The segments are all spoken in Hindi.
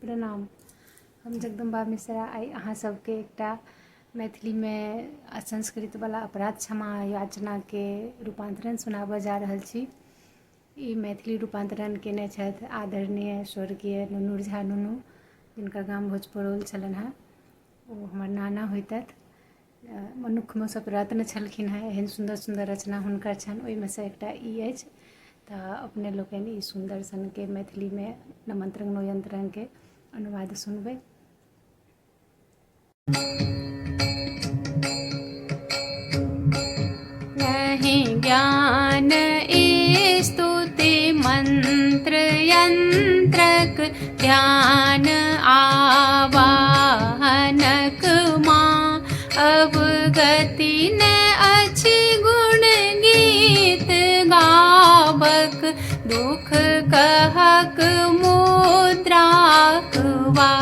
प्रणाम। हम जगदम्बा मिश्रा आई अहाँ सबके एकटा मैथिली में असंस्कृत वाला अपराध क्षमा याचना के रूपांतरण सुनाबऽ जा रहल छी। ई मैथिली रूपांतरण केने छथि आदरणीय स्वर्गीय नुनूर झा नुनू, जिनकर गाम भोजपरौल छलनि हेँ। ओ हमर नाना होइतथि। मनुक्खमे सब रत्न छलखिन हेँ, एहन सुन्दर सुन्दर रचना हुनकर छनि। ओहिमे सँ एकटा ई अछि। तऽ अपने लोकनि ई सुन्दर सनके मैथिलीमे नमन्त्रंग नोयन्त्रंगके अनुवाद सुनबै। नहीं ज्ञान स्तुति मंत्र यंत्रक ध्यान आवाहनक माँ अवगति न अछि गुण गीत गावक दुख कहक मुद्राक वा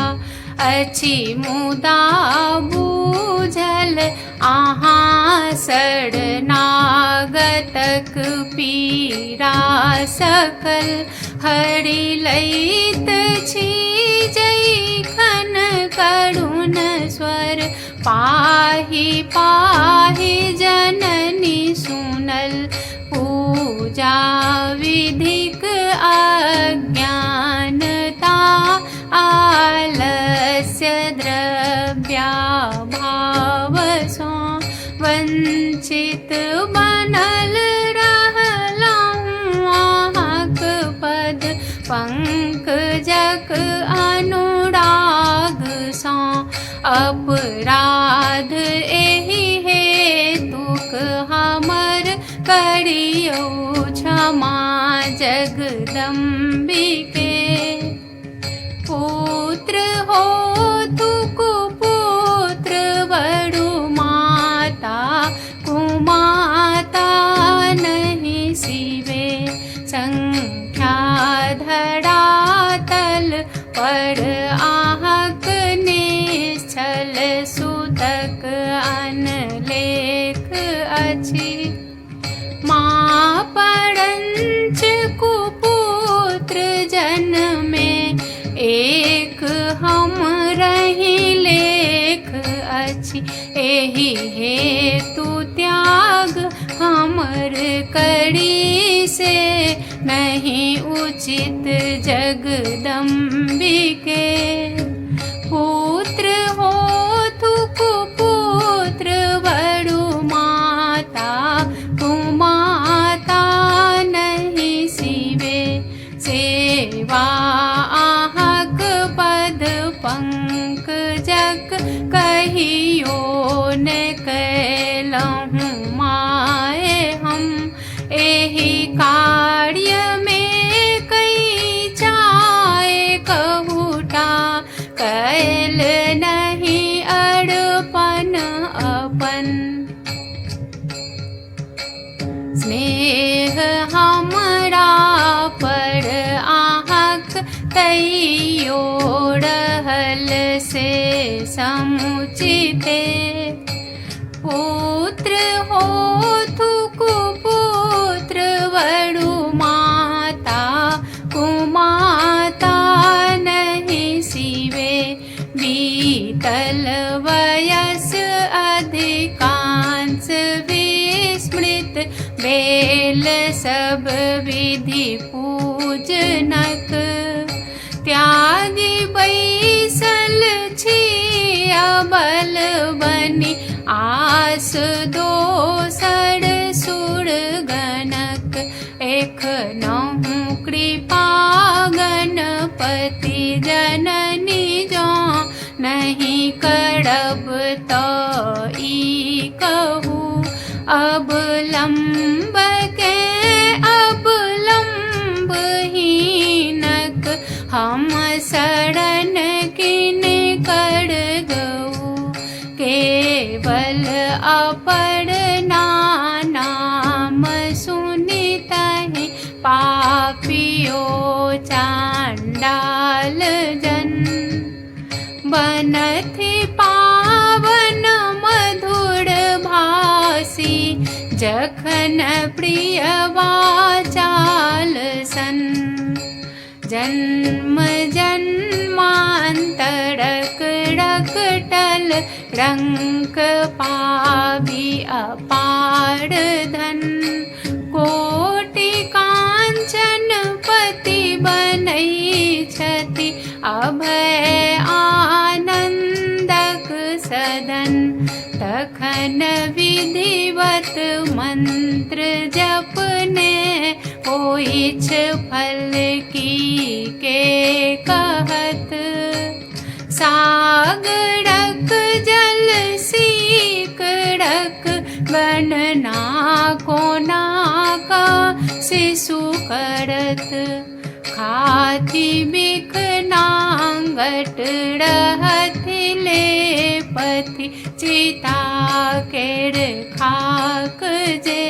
अछि मुदा बूझल अहाँ शरणागतक पीड़ा सकल हरि लैत छी जैखन करुण स्वर पाहि पाहि जननी सुनल पूजा विधिक अज्ञानता आलस्य द्रव्याभाव सँ वंचित बनल रहलहुँ अहाँक पद पंकजक अनुराग सँ अपराध एहि हेतुक हमर करियौ क्षमा जगदम्बिके। पुत्र होतु कुपुत्र बड़ु माता कुमाता नहीं सिवे संख्या धरातल पर आहक निश्चल सुतक अनलेख अछि। माँ पड़ंच कुपुत्र जन्मे एक हम रही लेख अछि। एहि हेतु त्याग हमर करी से नहीं उचित जगदम्बिके। पुत्र होतु कुपुत्र बड़ु माता कुमाता नहीं सिवे सेवा आहक पद पंकजक कहियो न कैलहुँ माए हम। एहि कार्य में कई चाय कहूटा कैल नहीं अड़पन अपन। स्नेह हमरा पर आहक तैयो रहल से समुचिते। पुत्र होतु कुपुत्र बड़ु माता कुमाता नहीं सिवे बीतल वयस अधिकांश विस्मृत बेल सब विधि पूजनक त्यागी बैसल छी अबल बनी आस दोसर सुर गणक। एखनहु कृपा गणपति जननी जो नहीं करब तऽ ई कहू अवलंब के अवलंबहीनक हम शरण किन कर गऊ। केवल अपर नाम सुनितहि पापियो चांडाल जन बनथि पावन मधुर भासी जखन प्रिय वाचाल सन। जन्म जन्मांतरक रकटल रंक पावी अपार धन। कोटि कांचन पति बनई छति अभय आनंदक सदन। तखन विधिवत मंत्र जपने होइछ फल की के कहत। सागरक जल सीकरक गणना कोना का शिशु करत। खाती बिख नांगट रहत ले पथि चिता केर खाक जे।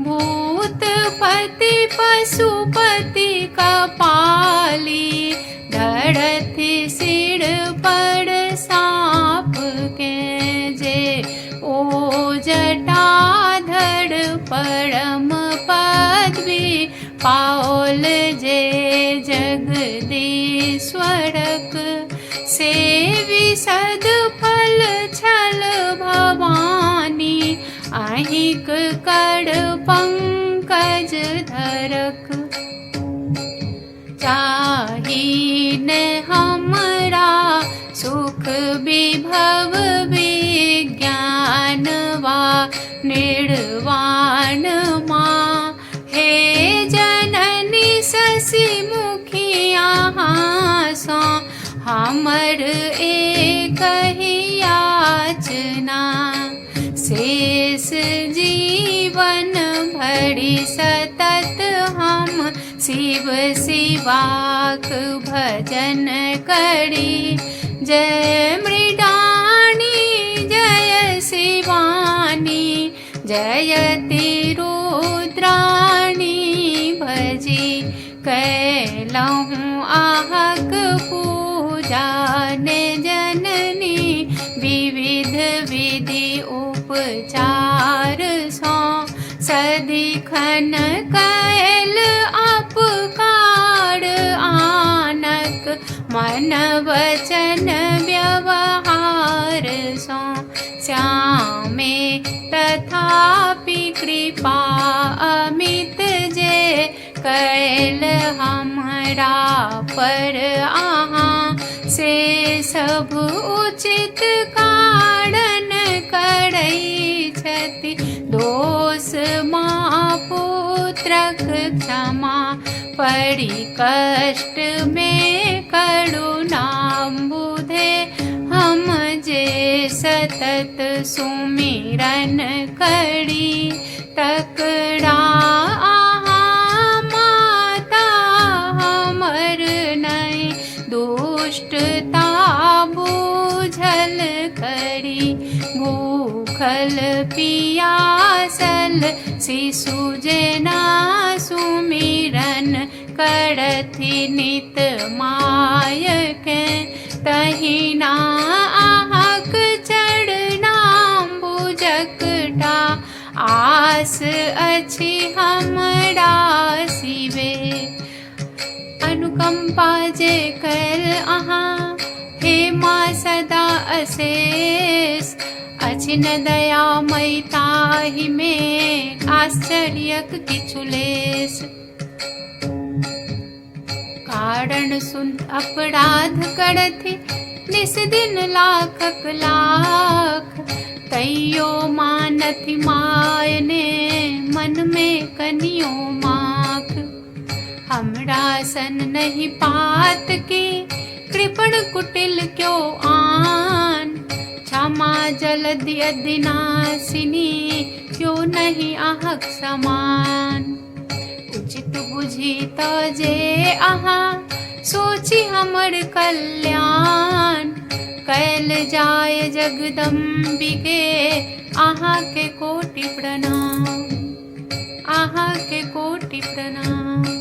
भूतपति पशुपति कपाली धरथि सिर पर सांप के जे। ओ जटाधर परम पदवी पाओल जे जगदीश्वरक। से विशद फल छल भवानी अहिक कर पंकज धरक। चाहिन हमरा सुख विभव विज्ञान वा निर्वाण माँ। हे जननी शशि मुखी यहाँ सो हमर एक ही याचना। शेष जीवन भरि सतत हम शिव शिवाक भजन करी। जय मृडानी जय शिवानी जयति रुद्राणी भजी। कैलहूँ आहक पूजा ने जननी विविध विधि उपचार सो। सदिखन कैल अपकार आनक मन वचन व्यवहार सो। श्यामे तथापि कृपा अमित जे कैल हमरा पर आहाँ। से सब उचित कारण करई छति। दोष माँ पुत्रक क्षमा परि कष्ट में करुणाम्बुधे। हम जे सतत सुमिरन करी तकड़ा आहाँ माता हमर नहीं। दुष्टता बूझल करी भूखल पियासल शिशु जेना सुमिरन करथि नित माय के। तहिना आहक चरणाम्बुजकटा आस अछि हमरा शिवे। अनुकंपा जे कर अहाँ हे माँ सदा अशेष। अछि न दयामयी ताहि में आश्चर्यक किछु लेश। कारण सुन अपराध करथि निस दिन लाखक लाख। तैयो मानथि मायने मन में कनियो माख। हमरा सन नहीं पात की कृपण कुटिल क्यों आन। क्षमा जलधि अधिनाशिनी क्यों नहीं आहक समान। उचित बुझी तो जे आहाँ सोची हमर कल्याण। कैल जाय जगदम्बिके आहाँ के कोटि प्रणाम। आहाँ के कोटि प्रणाम।